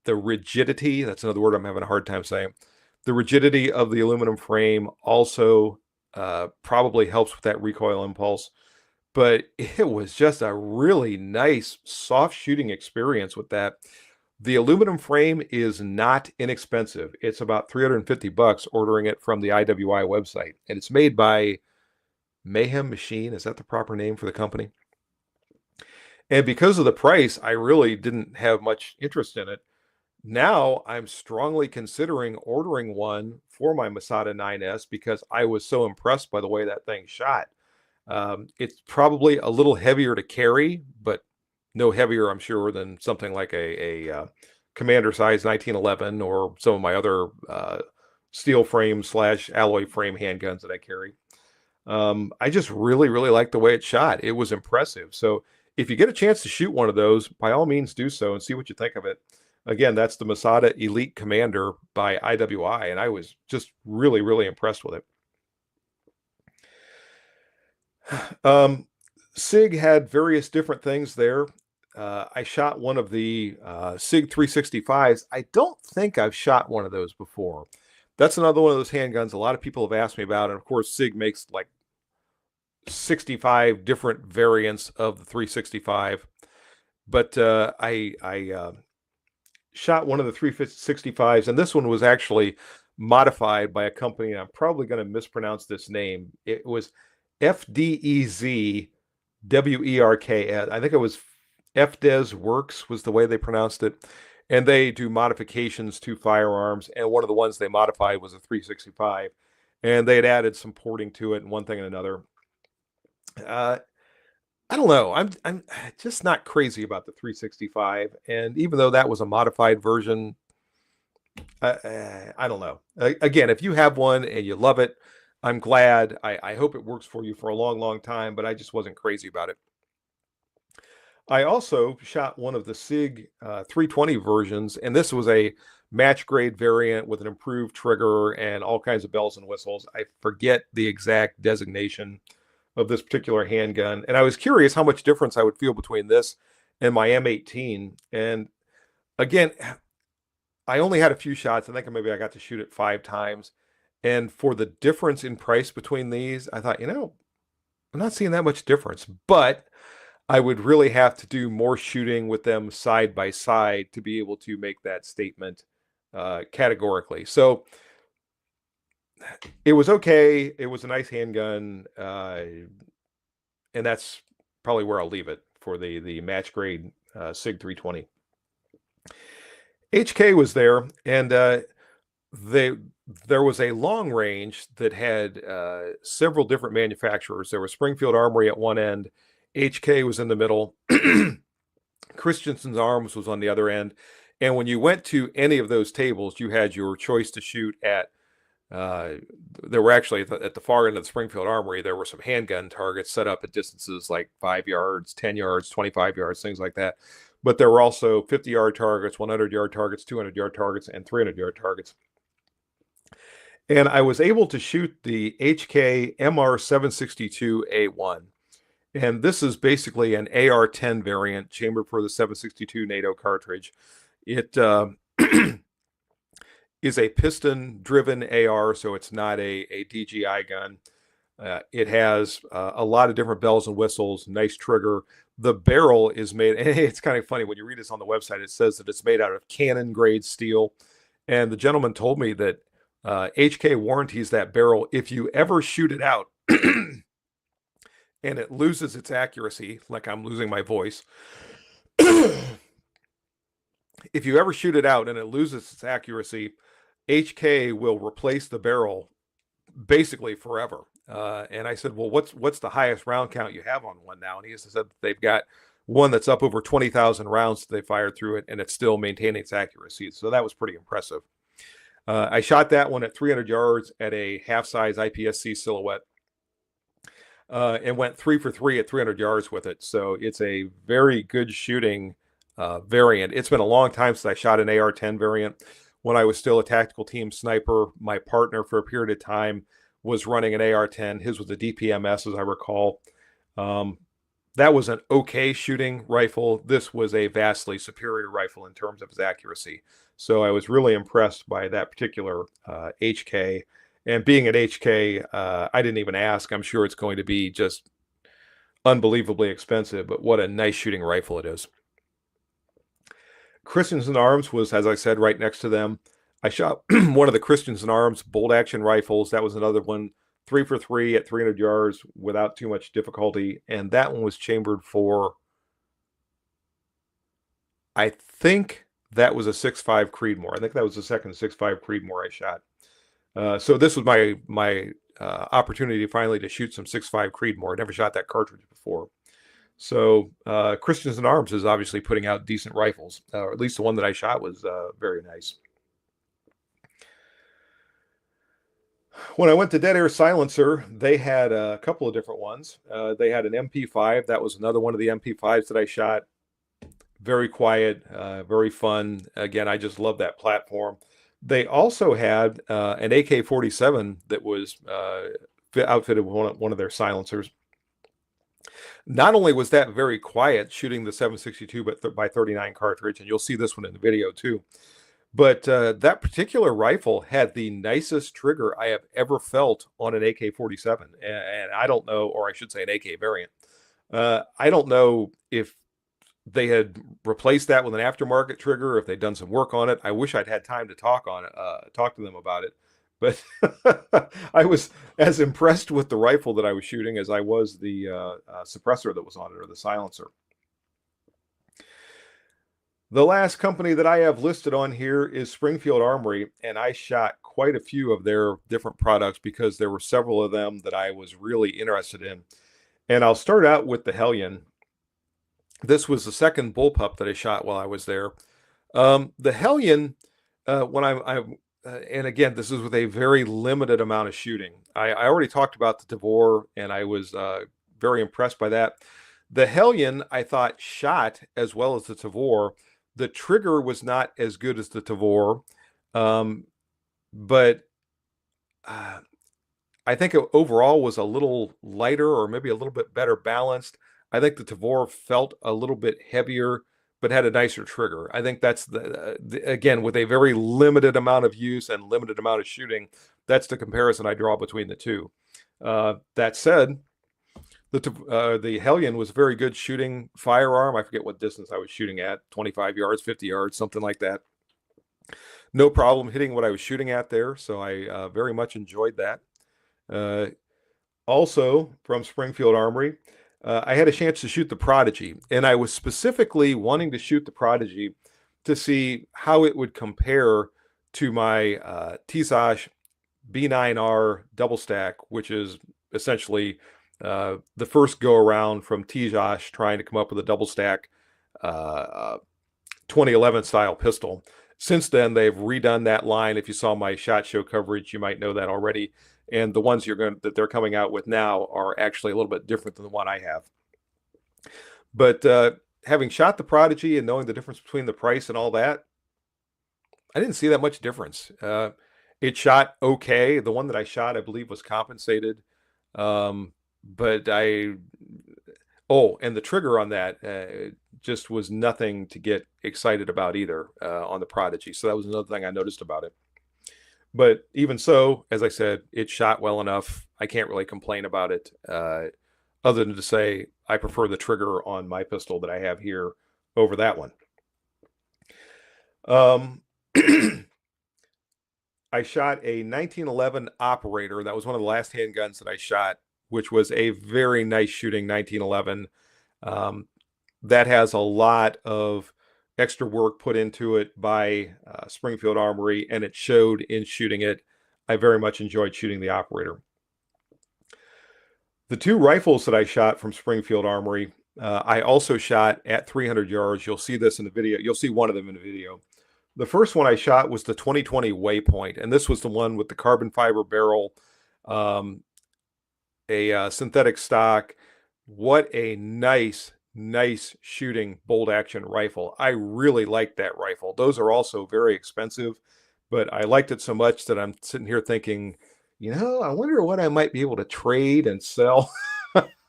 rigidity, that's another word I'm having a hard time saying. The rigidity of the aluminum frame also probably helps with that recoil impulse. But it was just a really nice, soft shooting experience with that. The aluminum frame is not inexpensive. It's about $350 ordering it from the IWI website. And it's made by Mayhem Machine. Is that the proper name for the company? And because of the price, I really didn't have much interest in it. Now I'm strongly considering ordering one for my Masada 9S because I was so impressed by the way that thing shot. It's probably a little heavier to carry, but no heavier, I'm sure, than something like a Commander size 1911 or some of my other steel frame slash alloy frame handguns that I carry. I just really, really like the way it shot. It was impressive. So if you get a chance to shoot one of those, by all means do so and see what you think of it. Again, that's the Masada Elite Commander by IWI, and I was just really, really impressed with it. Sig had various different things there. I shot one of the Sig 365s. I don't think I've shot one of those before. That's another one of those handguns a lot of people have asked me about. And of course, Sig makes like 65 different variants of the 365. But I shot one of the 365s, and this one was actually modified by a company. I'm probably going to mispronounce this name. It was FDEZ WERKS. I think it was FDEZ Works was the way they pronounced it. And they do modifications to firearms. And one of the ones they modified was a 365. And they had added some porting to it and one thing and another. I don't know. I'm just not crazy about the 365. And even though that was a modified version, I don't know. Again, if you have one and you love it, I'm glad. I hope it works for you for a long, long time, but I just wasn't crazy about it. I also shot one of the Sig 320 versions, and this was a match grade variant with an improved trigger and all kinds of bells and whistles. I forget the exact designation of this particular handgun, and I was curious how much difference I would feel between this and my M18. And again, I only had a few shots. I think maybe I got to shoot it 5 times. And for the difference in price between these, I thought, I'm not seeing that much difference, but I would really have to do more shooting with them side by side to be able to make that statement categorically. So it was okay. It was a nice handgun. And that's probably where I'll leave it for the match grade Sig 320. HK was there, and there was a long range that had several different manufacturers. There was Springfield Armory at one end, HK was in the middle, Christensen Arms was on the other end. And when you went to any of those tables, you had your choice to shoot at. There were actually at the far end of the Springfield Armory, there were some handgun targets set up at distances like 5 yards, 10 yards, 25 yards, things like that. But there were also 50-yard targets, 100-yard targets, 200-yard targets, and 300-yard targets. And I was able to shoot the HK MR762A1. And this is basically an AR-10 variant chambered for the 762 NATO cartridge. It is a piston-driven AR, so it's not a DGI gun. It has a lot of different bells and whistles, nice trigger. The barrel is made, and it's kind of funny, when you read this on the website, it says that it's made out of cannon-grade steel. And the gentleman told me that HK warranties that barrel if you ever shoot it out and it loses its accuracy, like I'm losing my voice. If you ever shoot it out and it loses its accuracy, HK will replace the barrel basically forever. And I said, well, what's the highest round count you have on one now? And he said they've got one that's up over 20,000 rounds they fired through it, and it's still maintaining its accuracy. So that was pretty impressive. I shot that one at 300 yards at a half-size IPSC silhouette. And went 3 for 3 at 300 yards with it. So it's a very good shooting variant. It's been a long time since I shot an AR-10 variant. When I was still a tactical team sniper, my partner for a period of time was running an AR-10. His was a DPMS, as I recall. That was an okay shooting rifle. This was a vastly superior rifle in terms of its accuracy. So I was really impressed by that particular HK. And being at HK, I didn't even ask. I'm sure it's going to be just unbelievably expensive, but what a nice shooting rifle it is. Christensen Arms was, as I said, right next to them. I shot one of the Christensen Arms bolt action rifles. That was another one, 3 for 3 at 300 yards without too much difficulty. And that one was chambered for, I think, that was a 6.5 Creedmoor. I think that was the second 6.5 Creedmoor I shot. So this was my opportunity finally to shoot some 6.5 Creedmoor. I never shot that cartridge before. So Christensen Arms is obviously putting out decent rifles, or at least the one that I shot was very nice. When I went to Dead Air Silencer, they had a couple of different ones. They had an MP5. That was another one of the MP5s that I shot. Very quiet, very fun. Again, I just love that platform. They also had an AK-47 that was outfitted with one of their silencers. Not only was that very quiet, shooting the 7.62 by 39 cartridge, and you'll see this one in the video too, but that particular rifle had the nicest trigger I have ever felt on an AK-47. And I don't know, or I should say an AK variant. I don't know if they had replaced that with an aftermarket trigger, if they'd done some work on it. I wish I'd had time to talk to them about it. But I was as impressed with the rifle that I was shooting as I was the suppressor that was on it, or the silencer. The last company that I have listed on here is Springfield Armory, and I shot quite a few of their different products because there were several of them that I was really interested in. And I'll start out with the Hellion. This was the second bullpup that I shot while I was there. The Hellion, and again, this is with a very limited amount of shooting. I already talked about the Tavor, and I was very impressed by that. The Hellion, I thought, shot as well as the Tavor. The trigger was not as good as the Tavor, but I think it overall was a little lighter, or maybe a little bit better balanced. I think the Tavor felt a little bit heavier, but had a nicer trigger. I think that's again, with a very limited amount of use and limited amount of shooting, that's the comparison I draw between the two. That said, the Hellion was very good shooting firearm. I forget what distance I was shooting at, 25 yards, 50 yards, something like that. No problem hitting what I was shooting at there, so I very much enjoyed that. Also, from Springfield Armory, I had a chance to shoot the Prodigy, and I was specifically wanting to shoot the Prodigy to see how it would compare to my TSOSH B9R double stack, which is essentially the first go around from TSOSH trying to come up with a double stack 2011 style pistol. Since then, they've redone that line. If you saw my SHOT Show coverage, you might know that already. And the ones that they're coming out with now are actually a little bit different than the one I have. But having shot the Prodigy and knowing the difference between the price and all that, I didn't see that much difference. It shot okay. The one that I shot, I believe, was compensated. And the trigger on that just was nothing to get excited about either on the Prodigy. So that was another thing I noticed about it. But even so, as I said, it shot well enough. I can't really complain about it, other than to say I prefer the trigger on my pistol that I have here over that one. I shot a 1911 Operator. That was one of the last handguns that I shot, which was a very nice shooting 1911. That has a lot of extra work put into it by Springfield Armory, and it showed in shooting it. I very much enjoyed shooting the Operator. The two rifles that I shot from Springfield Armory, I also shot at 300 yards. You'll see this in the video. You'll see one of them in the video. The first one I shot was the 2020 Waypoint, and this was the one with the carbon fiber barrel, a synthetic stock. What a nice shooting bolt action rifle. I really liked that rifle. Those are also very expensive, but I liked it so much that I'm sitting here thinking, you know, I wonder what I might be able to trade and sell.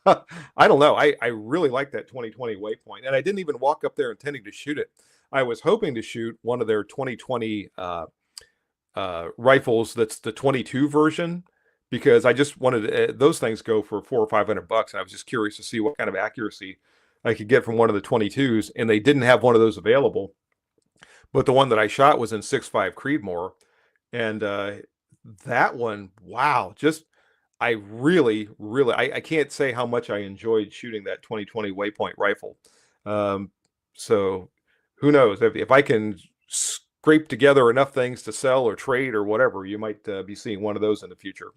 I don't know. I really like that 2020 Waypoint, and I didn't even walk up there intending to shoot it. I was hoping to shoot one of their 2020 rifles that's the 22 version, because I just wanted those things go for $400 or $500, and I was just curious to see what kind of accuracy I could get from one of the 22s, and they didn't have one of those available. But the one that I shot was in 6.5 Creedmoor, and that one, wow, just I really, I can't say how much I enjoyed shooting that 2020 Waypoint rifle. So who knows if I can scrape together enough things to sell or trade or whatever, you might be seeing one of those in the future.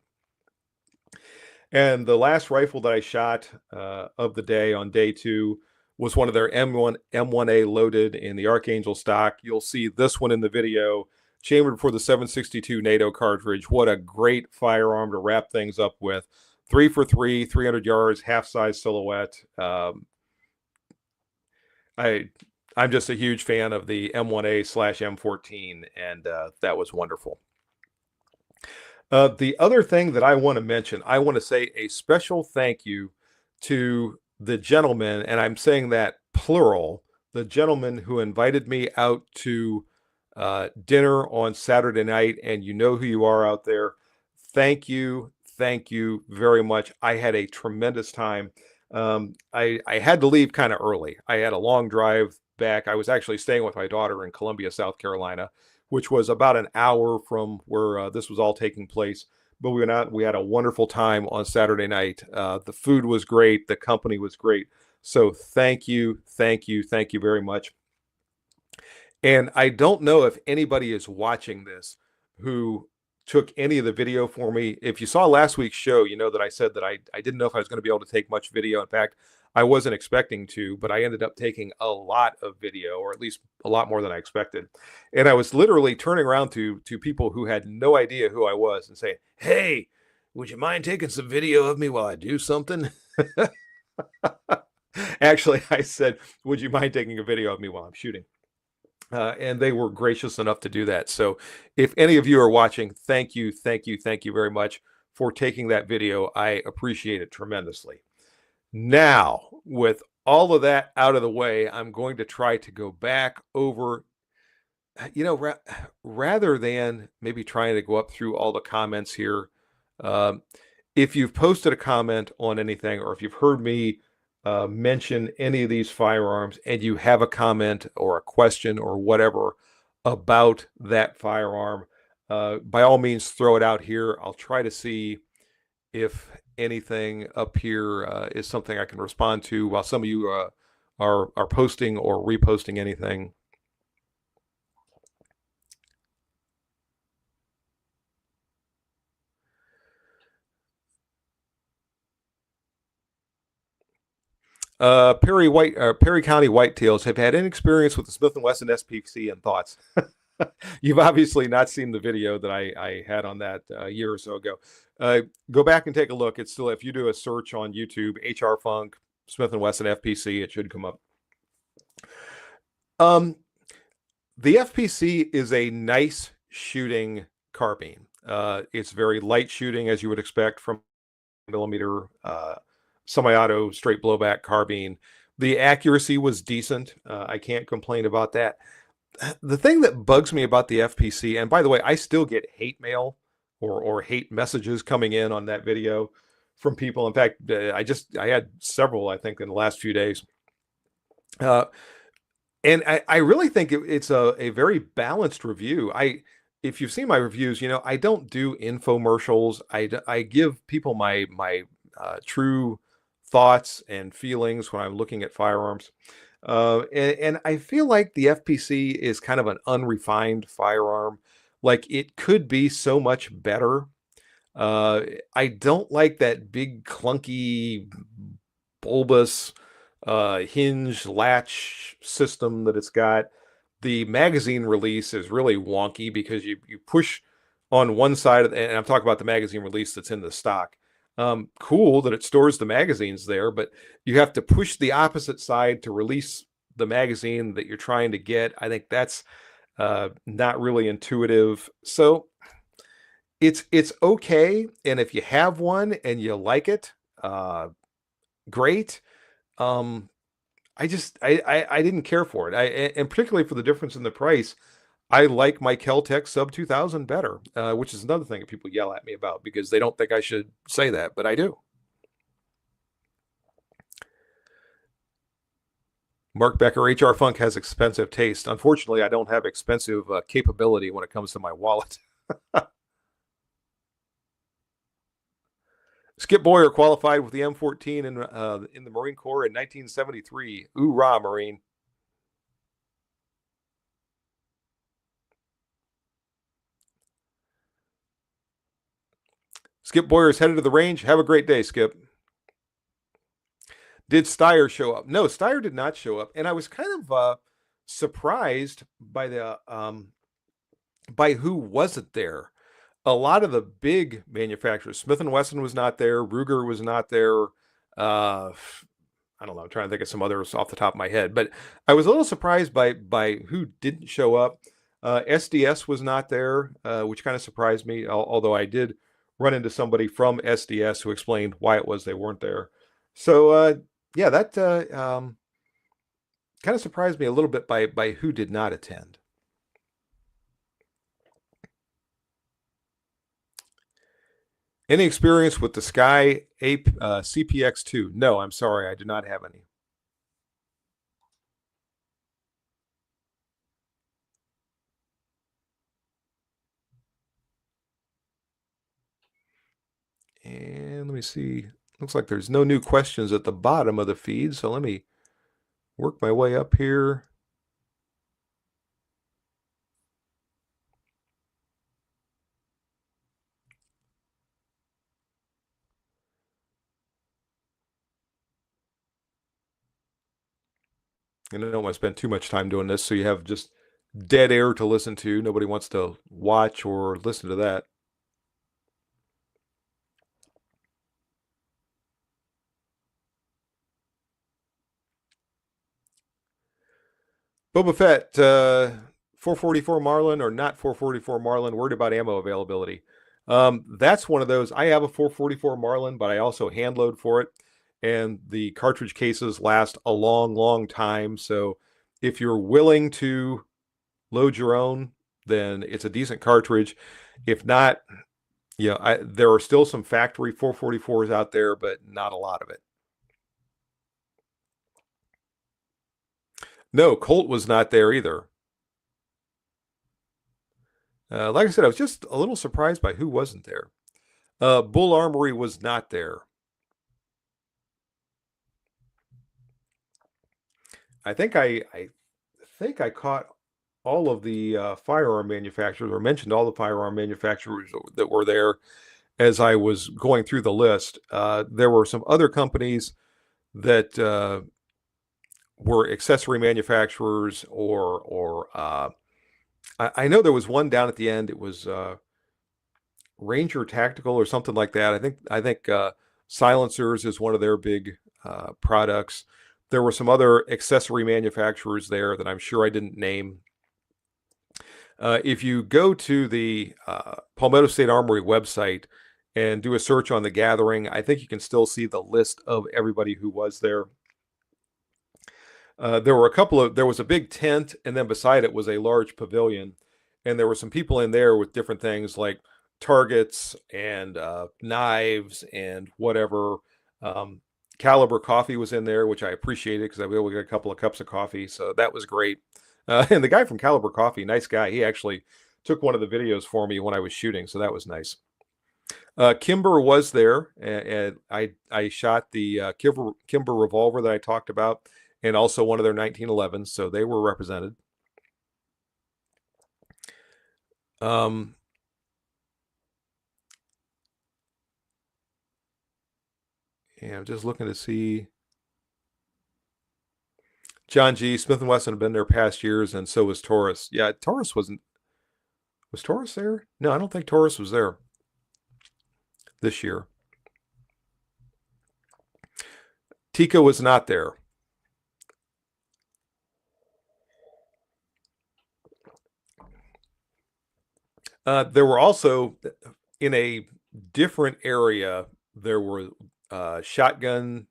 And the last rifle that I shot of the day on day 2 was one of their M1A loaded in the Archangel stock. You'll see this one in the video, chambered for the 7.62 NATO cartridge. What a great firearm to wrap things up with. 3 for 3, 300 yards, half-size silhouette. I'm just a huge fan of the M1A/M14, and that was wonderful. The other thing that I want to mention, I want to say a special thank you to the gentleman, and I'm saying that plural, the gentleman who invited me out to dinner on Saturday night, and you know who you are out there. Thank you very much. I had a tremendous time. I had to leave kind of early. I had a long drive back. I was actually staying with my daughter in Columbia, South Carolina, which was about an hour from where this was all taking place. But we went out, we had a wonderful time on Saturday night. The food was great. The company was great. So thank you very much. And I don't know if anybody is watching this who took any of the video for me. If you saw last week's show, you know that I said that I didn't know if I was going to be able to take much video. In fact, I wasn't expecting to, but I ended up taking a lot of video, or at least a lot more than I expected. And I was literally turning around to people who had no idea who I was and saying, "Hey, would you mind taking some video of me while I do something?" Actually, I said, "Would you mind taking a video of me while I'm shooting?" And they were gracious enough to do that. So if any of you are watching, thank you very much for taking that video. I appreciate it tremendously. Now, with all of that out of the way, I'm going to try to go back over, you know, rather than maybe trying to go up through all the comments here. If you've posted a comment on anything, or if you've heard me mention any of these firearms and you have a comment or a question or whatever about that firearm, by all means throw it out here. I'll try to see if anything up here is something I can respond to while some of you are posting or reposting anything. Perry County Whitetails have had any experience with the Smith & Wesson SPC and thoughts. You've obviously not seen the video that I had on that a year or so ago. Go back and take a look. It's still, if you do a search on YouTube, HR Funk, Smith & Wesson FPC, it should come up. The FPC is a nice shooting carbine. It's very light shooting, as you would expect from millimeter semi-auto straight blowback carbine. The accuracy was decent. I can't complain about that. The thing that bugs me about the FPC, and by the way, I still get hate mail or hate messages coming in on that video from people. In fact, I had several, I think, in the last few days. And I really think it's a very balanced review. If you've seen my reviews, you know, I don't do infomercials. I give people my true thoughts and feelings when I'm looking at firearms. And I feel like the FPC is kind of an unrefined firearm. Like, it could be so much better. I don't like that big clunky bulbous hinge latch system that it's got. The magazine release is really wonky because you push on one side, and I'm talking about the magazine release that's in the stock. Cool that it stores the magazines there, but you have to push the opposite side to release the magazine that you're trying to get. I think that's not really intuitive. So it's okay, and if you have one and you like it, great. I didn't care for it. And particularly for the difference in the price, I like my Kel-Tec sub 2000 better, which is another thing that people yell at me about because they don't think I should say that, but I do. Mark Becker, HR Funk has expensive taste. Unfortunately, I don't have expensive capability when it comes to my wallet. Skip Boyer qualified with the M14 in the Marine Corps in 1973. Hoorah, Marine. Skip Boyer's headed to the range. Have a great day, Skip. Did Steyer show up? No, Steyer did not show up, and I was kind of surprised by the by who wasn't there. A lot of the big manufacturers, Smith and Wesson was not there, Ruger was not there. I don't know. I'm trying to think of some others off the top of my head, but I was a little surprised by who didn't show up. SDS was not there, which kind of surprised me. Although I did run into somebody from SDS who explained why it was they weren't there. So yeah, that kind of surprised me a little bit by who did not attend. Any experience with the Sky Ape CPX2? No, I'm sorry, I do not have any. And let me see. Looks like there's no new questions at the bottom of the feed, so let me work my way up here. And I don't want to spend too much time doing this, so you have just dead air to listen to. Nobody wants to watch or listen to that. Boba Fett, 444 Marlin or not 444 Marlin, worried about ammo availability. That's one of those. I have a 444 Marlin, but I also hand load for it. And the cartridge cases last a long, long time. So if you're willing to load your own, then it's a decent cartridge. If not, there are still some factory 444s out there, but not a lot of it. No, Colt was not there either. Like I said, I was just a little surprised by who wasn't there. Bull Armory was not there. I think I caught all of the firearm manufacturers, or mentioned all the firearm manufacturers that were there as I was going through the list. There were some other companies that were accessory manufacturers, or I know there was one down at the end. It was Ranger Tactical or something like that. I think silencers is one of their big products. There were some other accessory manufacturers there that I'm sure I didn't name. If you go to the Palmetto State Armory website and do a search on the gathering, I think you can still see the list of everybody who was there. There was a big tent, and then beside it was a large pavilion, and there were some people in there with different things like targets and knives and whatever. Caliber coffee was in there, which I appreciated because I was able to get a couple of cups of coffee, so that was great. And the guy from Caliber Coffee, nice guy. He actually took one of the videos for me when I was shooting, so that was nice. Kimber was there, and I shot the Kimber revolver that I talked about, and also one of their 1911s, so they were represented. And I'm just looking to see. John G. Smith & Wesson have been there past years, and so was Taurus. Yeah, Taurus wasn't. Was Taurus there? No, I don't think Taurus was there this year. Tika was not there. There were also, in a different area, there were shotgun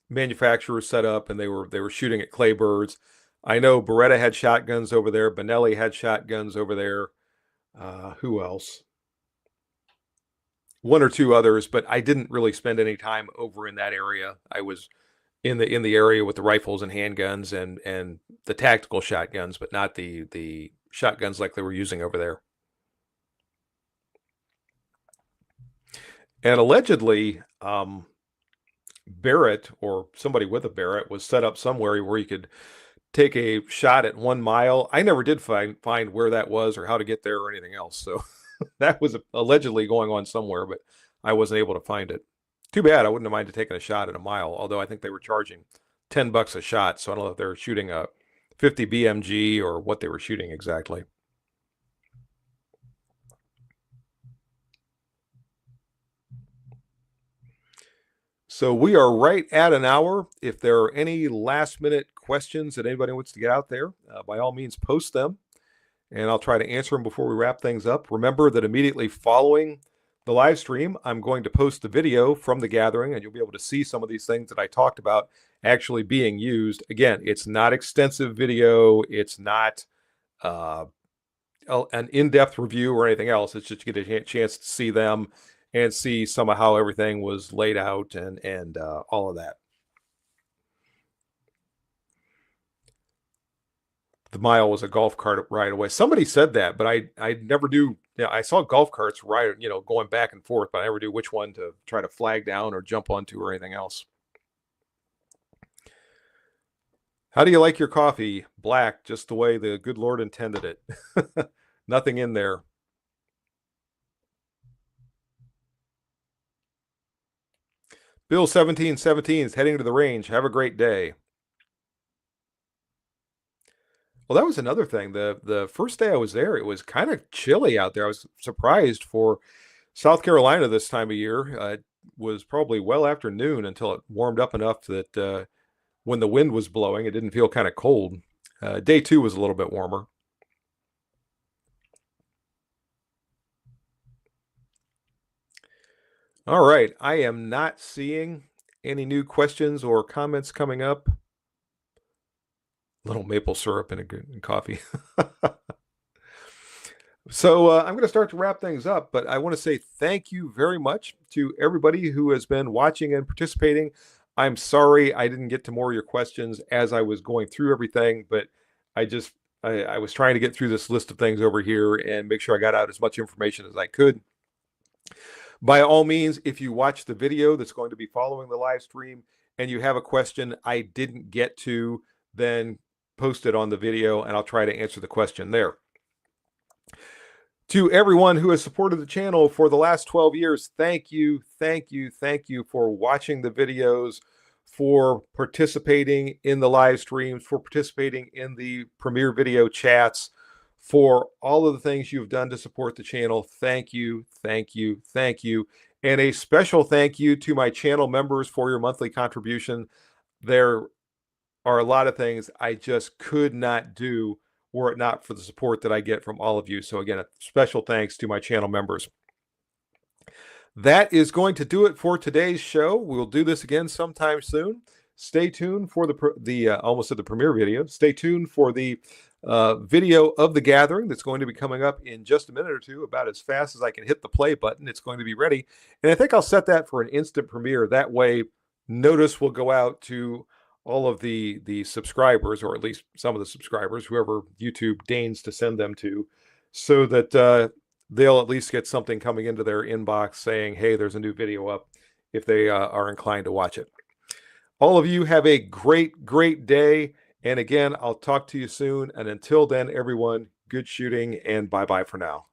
manufacturers set up, and they were shooting at claybirds. I know Beretta had shotguns over there. Benelli had shotguns over there. Who else? One or two others, but I didn't really spend any time over in that area. I was in the area with the rifles and handguns and the tactical shotguns, but not the shotguns like they were using over there. And allegedly, Barrett, or somebody with a Barrett, was set up somewhere where you could take a shot at 1 mile. I never did find where that was or how to get there or anything else. So That was allegedly going on somewhere, but I wasn't able to find it. Too bad. I wouldn't have minded taking a shot at a mile, although I think they were charging $10 a shot. So I don't know if they were shooting a 50 BMG or what they were shooting exactly. So we are right at an hour. If there are any last minute questions that anybody wants to get out there, by all means, post them and I'll try to answer them before we wrap things up. Remember that immediately following the live stream, I'm going to post the video from the gathering and you'll be able to see some of these things that I talked about actually being used. Again, it's not extensive video. It's not an in-depth review or anything else. It's just to get a chance to see them and see some of how everything was laid out and all of that. The mile was a golf cart ride away. Somebody said that, but I never do. You know, I saw golf carts ride, going back and forth, but I never do which one to try to flag down or jump onto or anything else. How do you like your coffee? Black, just the way the good Lord intended it. Nothing in there. Bill 1717 is heading to the range. Have a great day. Well, that was another thing. The first day I was there, it was kind of chilly out there. I was surprised for South Carolina this time of year. It was probably well after noon until it warmed up enough that when the wind was blowing, it didn't feel kind of cold. Day 2 was a little bit warmer. All right. I am not seeing any new questions or comments coming up. Little maple syrup in coffee. So I'm going to start to wrap things up, but I want to say thank you very much to everybody who has been watching and participating. I'm sorry I didn't get to more of your questions as I was going through everything, but I was trying to get through this list of things over here and make sure I got out as much information as I could. By all means, if you watch the video that's going to be following the live stream and you have a question I didn't get to, then post it on the video and I'll try to answer the question there. To everyone who has supported the channel for the last 12 years, thank you, thank you, thank you for watching the videos, for participating in the live streams, for participating in the premiere video chats, for all of the things you've done to support the channel. Thank you, thank you, thank you. And a special thank you to my channel members for your monthly contribution. There are a lot of things I just could not do were it not for the support that I get from all of you. So again, a special thanks to my channel members. That is going to do it for today's show. We'll do this again sometime soon. Stay tuned for the almost at the premiere video. Stay tuned for the video of the gathering that's going to be coming up in just a minute or two. About as fast as I can hit the play button, it's going to be ready. And I think I'll set that for an instant premiere. That way, notice will go out to all of the subscribers, or at least some of the subscribers, whoever YouTube deigns to send them to, so that they'll at least get something coming into their inbox saying, hey, there's a new video up, if they are inclined to watch it. All of you have a great, great day. And again, I'll talk to you soon. And until then, everyone, good shooting and bye-bye for now.